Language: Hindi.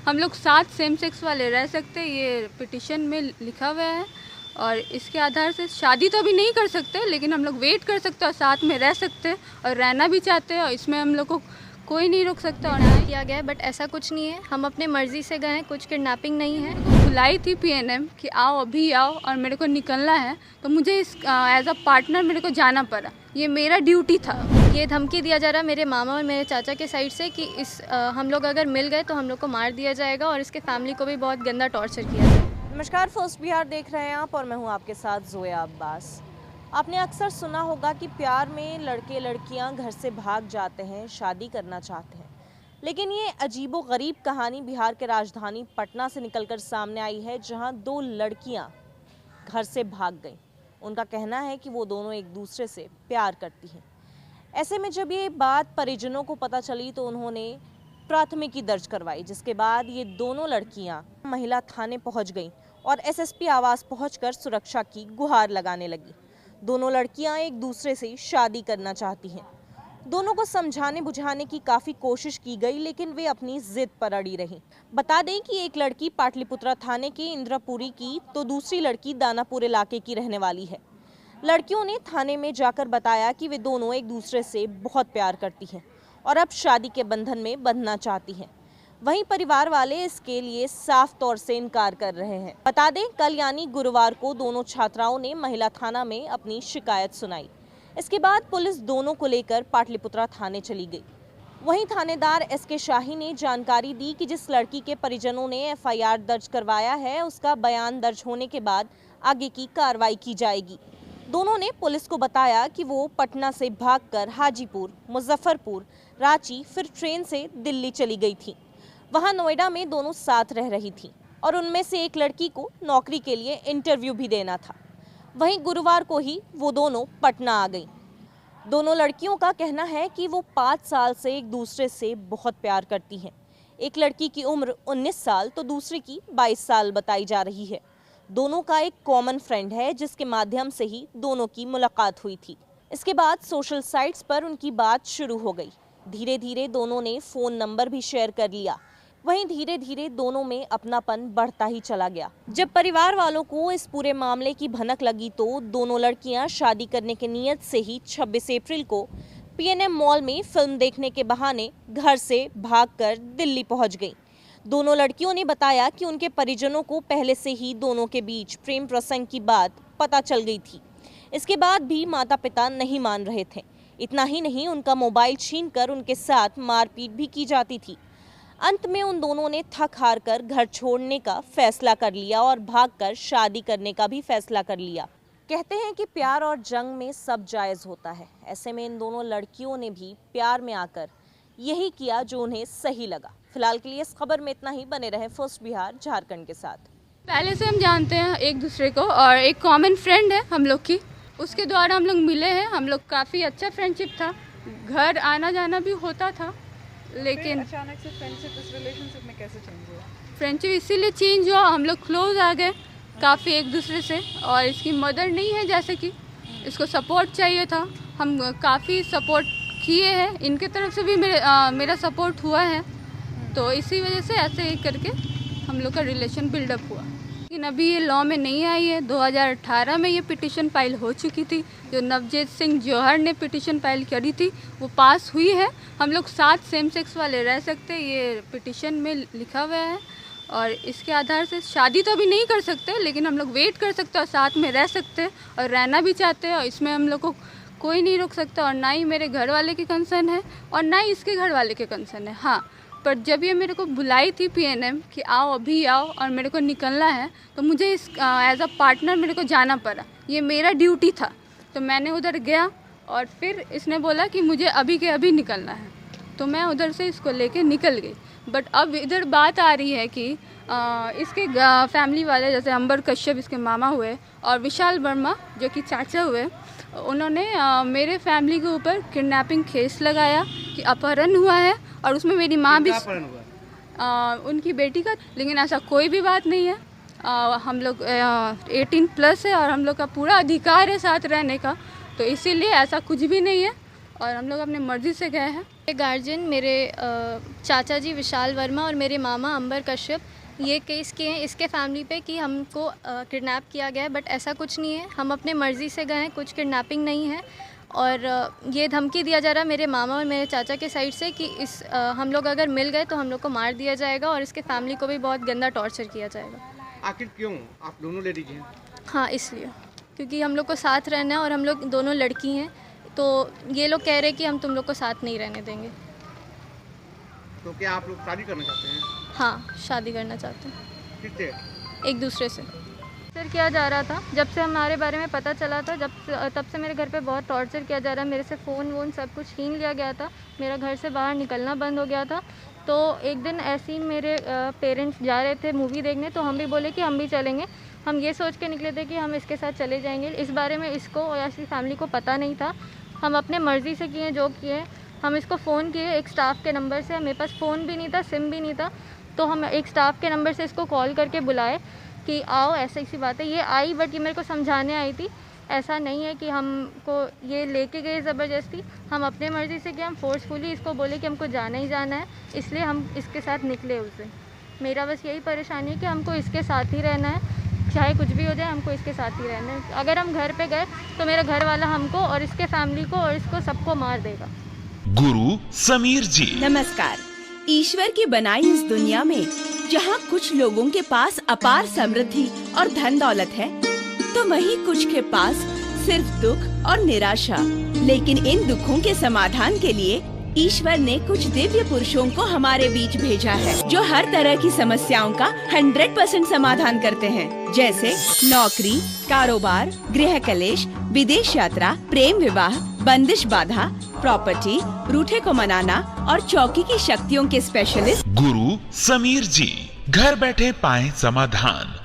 हम लोग साथ सेम सेक्स वाले रह सकते, ये पिटिशन में लिखा हुआ है। और इसके आधार से शादी तो अभी नहीं कर सकते, लेकिन हम लोग वेट कर सकते और साथ में रह सकते और रहना भी चाहते हैं, और इसमें हम लोग को कोई नहीं रोक सकता। और किडनैप किया गया है, बट ऐसा कुछ नहीं है, हम अपने मर्जी से गए हैं, कुछ किडनैपिंग नहीं है। बुलाई थी पीएनएम कि आओ अभी आओ, और मेरे को निकलना है, तो मुझे इस एज अ पार्टनर मेरे को जाना पड़ा, ये मेरा ड्यूटी था। ये धमकी दिया जा रहा है मेरे मामा और मेरे चाचा के साइड से कि हम लोग अगर मिल गए तो हम लोग को मार दिया जाएगा, और इसके फैमिली को भी बहुत गंदा टॉर्चर किया जाएगा। नमस्कार, फर्स्ट बिहार देख रहे हैं आप और मैं हूं आपके साथ जोया अब्बास। आपने अक्सर सुना होगा कि प्यार में लड़के लड़कियां घर से भाग जाते हैं, शादी करना चाहते हैं, लेकिन ये अजीबो गरीब कहानी बिहार के राजधानी पटना से निकलकर सामने आई है, जहां दो लड़कियां घर से भाग गईं। उनका कहना है कि वो दोनों एक दूसरे से प्यार करती हैं। ऐसे में जब ये बात परिजनों को पता चली तो उन्होंने प्राथमिकी दर्ज करवाई, जिसके बाद ये दोनों लड़कियां महिला थाने पहुंच गईं और एसएसपी आवास पहुंचकर सुरक्षा की गुहार लगाने लगी। दोनों लड़कियां एक दूसरे से शादी करना चाहती हैं। दोनों को समझाने बुझाने की काफ़ी कोशिश की गई, लेकिन वे अपनी जिद पर अड़ी रहीं। बता दें कि एक लड़की पाटलिपुत्रा थाने के इंद्रापुरी की तो दूसरी लड़की दानापुर इलाके की रहने वाली है। लड़कियों ने थाने में जाकर बताया कि वे दोनों एक दूसरे से बहुत प्यार करती हैं और अब शादी के बंधन में बंधना चाहती हैं। वहीं परिवार वाले इसके लिए साफ तौर से इनकार कर रहे हैं। बता दें, कल यानी गुरुवार को दोनों छात्राओं ने महिला थाना में अपनी शिकायत सुनाई। इसके बाद पुलिस दोनों को लेकर पाटलिपुत्रा थाने चली गई। वहीं थानेदार एसके शाही ने जानकारी दी कि जिस लड़की के परिजनों ने एफआईआर दर्ज करवाया है, उसका बयान दर्ज होने के बाद आगे की कार्रवाई की जाएगी। दोनों ने पुलिस को बताया कि वो पटना से भागकर हाजीपुर, मुजफ्फरपुर, रांची, फिर ट्रेन से दिल्ली चली गई थी। वहां नोएडा में दोनों साथ रह रही थी और उनमें से एक लड़की को नौकरी के लिए इंटरव्यू भी देना था। वहीं गुरुवार को ही वो दोनों पटना आ गईं। दोनों लड़कियों का कहना है कि वो 5 साल से एक दूसरे से बहुत प्यार करती हैं। एक लड़की की उम्र 19 साल तो दूसरी की 22 साल बताई जा रही है। दोनों का एक कॉमन फ्रेंड है, जिसके माध्यम से ही दोनों की मुलाकात हुई थी। इसके बाद सोशल साइट्स पर उनकी बात शुरू हो गई। धीरे धीरे दोनों ने फ़ोन नंबर भी शेयर कर लिया। वहीं धीरे धीरे दोनों में अपनापन बढ़ता ही चला गया। जब परिवार वालों को इस पूरे मामले की भनक लगी तो दोनों लड़कियां शादी करने के नियत से ही 26 अप्रैल को पीएनएम मॉल में फिल्म देखने के बहाने घर से भागकर दिल्ली पहुंच गईं। दोनों लड़कियों ने बताया कि उनके परिजनों को पहले से ही दोनों के बीच प्रेम प्रसंग की बात पता चल गई थी। इसके बाद भी माता पिता नहीं मान रहे थे। इतना ही नहीं, उनका मोबाइल छीनकर उनके साथ मारपीट भी की जाती थी। अंत में उन दोनों ने थक हार कर घर छोड़ने का फैसला कर लिया और भागकर शादी करने का भी फैसला कर लिया। कहते हैं कि प्यार और जंग में सब जायज होता है। ऐसे में इन दोनों लड़कियों ने भी प्यार में आकर यही किया जो उन्हें सही लगा। फिलहाल के लिए इस खबर में इतना ही। बने रहें फर्स्ट बिहार झारखंड के साथ। पहले से हम जानते हैं एक दूसरे को, और एक कॉमन फ्रेंड है हम लोग की, उसके द्वारा हम लोग मिले हैं। हम लोग काफ़ी अच्छा फ्रेंडशिप था, घर आना जाना भी होता था, लेकिन अचानक से फ्रेंडशिप इस रिलेशनशिप में कैसे चेंज हुआ? फ्रेंडशिप इसीलिए चेंज हुआ, हम लोग क्लोज आ गए काफ़ी एक दूसरे से। और इसकी मदर नहीं है, जैसे कि इसको सपोर्ट चाहिए था, हम काफ़ी सपोर्ट किए हैं, इनके तरफ से भी मेरा सपोर्ट हुआ है। तो इसी वजह से ऐसे ही करके हम लोग का रिलेशन बिल्डअप हुआ। लेकिन अभी ये लॉ में नहीं आई है। 2018 में ये पिटीशन फाइल हो चुकी थी, जो नवजीत सिंह जौहर ने पिटीशन फाइल करी थी, वो पास हुई है। हम लोग साथ सेम सेक्स वाले रह सकते, ये पिटीशन में लिखा हुआ है। और इसके आधार से शादी तो अभी नहीं कर सकते, लेकिन हम लोग वेट कर सकते और साथ में रह सकते और रहना भी चाहते हैं, और इसमें हम लोग को कोई नहीं रोक सकता। और ना ही मेरे घर वाले के कंसर्न है और ना ही इसके घर वाले के कंसर्न है। हाँ, पर जब ये मेरे को बुलाई थी पीएनएम कि आओ अभी आओ और मेरे को निकलना है, तो मुझे इस एज अ पार्टनर मेरे को जाना पड़ा, ये मेरा ड्यूटी था। तो मैंने उधर गया और फिर इसने बोला कि मुझे अभी के अभी निकलना है, तो मैं उधर से इसको लेके निकल गई। बट अब इधर बात आ रही है कि इसके फैमिली वाले, जैसे अंबर कश्यप इसके मामा हुए और विशाल वर्मा जो कि चाचा हुए, उन्होंने मेरे फैमिली के ऊपर किडनैपिंग केस लगाया कि अपहरण हुआ है, और उसमें मेरी माँ भी उनकी बेटी का। लेकिन ऐसा कोई भी बात नहीं है। हम लोग 18+ है और हम लोग का पूरा अधिकार है साथ रहने का, तो इसीलिए ऐसा कुछ भी नहीं है। और हम लोग अपने मर्ज़ी से गए हैं। ये गार्जियन मेरे चाचा जी विशाल वर्मा और मेरे मामा अंबर कश्यप ये केस किए हैं इसके फैमिली पे कि हमको किडनैप किया गया है, बट ऐसा कुछ नहीं है। हम अपने मर्ज़ी से गए हैं, कुछ किडनैपिंग नहीं है। और ये धमकी दिया जा रहा है मेरे मामा और मेरे चाचा के साइड से कि हम लोग अगर मिल गए तो हम लोग को मार दिया जाएगा और इसके फैमिली को भी बहुत गंदा टॉर्चर किया जाएगा। आखिर क्यों आप दोनों लेडीज हैं? हाँ, इसलिए क्योंकि हम लोग को साथ रहना है और हम लोग दोनों लड़की हैं, तो ये लोग कह रहे हैं कि हम तुम लोग को साथ नहीं रहने देंगे। तो क्या आप लोग शादी करना चाहते हैं? हाँ, शादी करना चाहते हैं। किससे? एक दूसरे से टॉर्चर किया जा रहा था। जब से हमारे बारे में पता चला था तब से मेरे घर पे बहुत टॉर्चर किया जा रहा है। मेरे से फ़ोन वोन सब कुछ छीन लिया गया था। मेरा घर से बाहर निकलना बंद हो गया था। तो एक दिन ऐसे ही मेरे पेरेंट्स जा रहे थे मूवी देखने, तो हम भी बोले कि हम भी चलेंगे। हम ये सोच के निकले थे कि हम इसके साथ चले जाएंगे। इस बारे में इसको या इसकी फैमिली को पता नहीं था। हम अपने मर्ज़ी से किए जो किए। हम इसको फ़ोन किए एक स्टाफ के नंबर से। मेरे पास फ़ोन भी नहीं था, सिम भी नहीं था, तो हम एक स्टाफ के नंबर से इसको कॉल करके बुलाए कि आओ, ऐसी सी बात है। ये आई, बट ये मेरे को समझाने आई थी। ऐसा नहीं है कि हमको ये लेके गए ज़बरदस्ती। हम अपने मर्ज़ी से किया। हम फोर्सफुली इसको बोले कि हमको जाना ही जाना है, इसलिए हम इसके साथ निकले उस दिन। मेरा बस यही परेशानी है कि हमको इसके साथ ही रहना है, चाहे कुछ भी हो जाए, हमको इसके साथ ही रहना है। अगर हम घर पे गए तो मेरा घर वाला हमको और इसके फैमिली को और इसको सबको मार देगा। गुरु समीर जी नमस्कार। ईश्वर की बनाई इस दुनिया में जहाँ कुछ लोगों के पास अपार समृद्धि और धन दौलत है, तो वहीं कुछ के पास सिर्फ दुख और निराशा। लेकिन इन दुखों के समाधान के लिए ईश्वर ने कुछ दिव्य पुरुषों को हमारे बीच भेजा है, जो हर तरह की समस्याओं का 100% समाधान करते हैं। जैसे नौकरी, कारोबार, गृह कलेश, विदेश यात्रा, प्रेम विवाह, बंदिश बाधा, प्रॉपर्टी, रूठे को मनाना और चौकी की शक्तियों के स्पेशलिस्ट गुरु समीर जी। घर बैठे पाएं समाधान।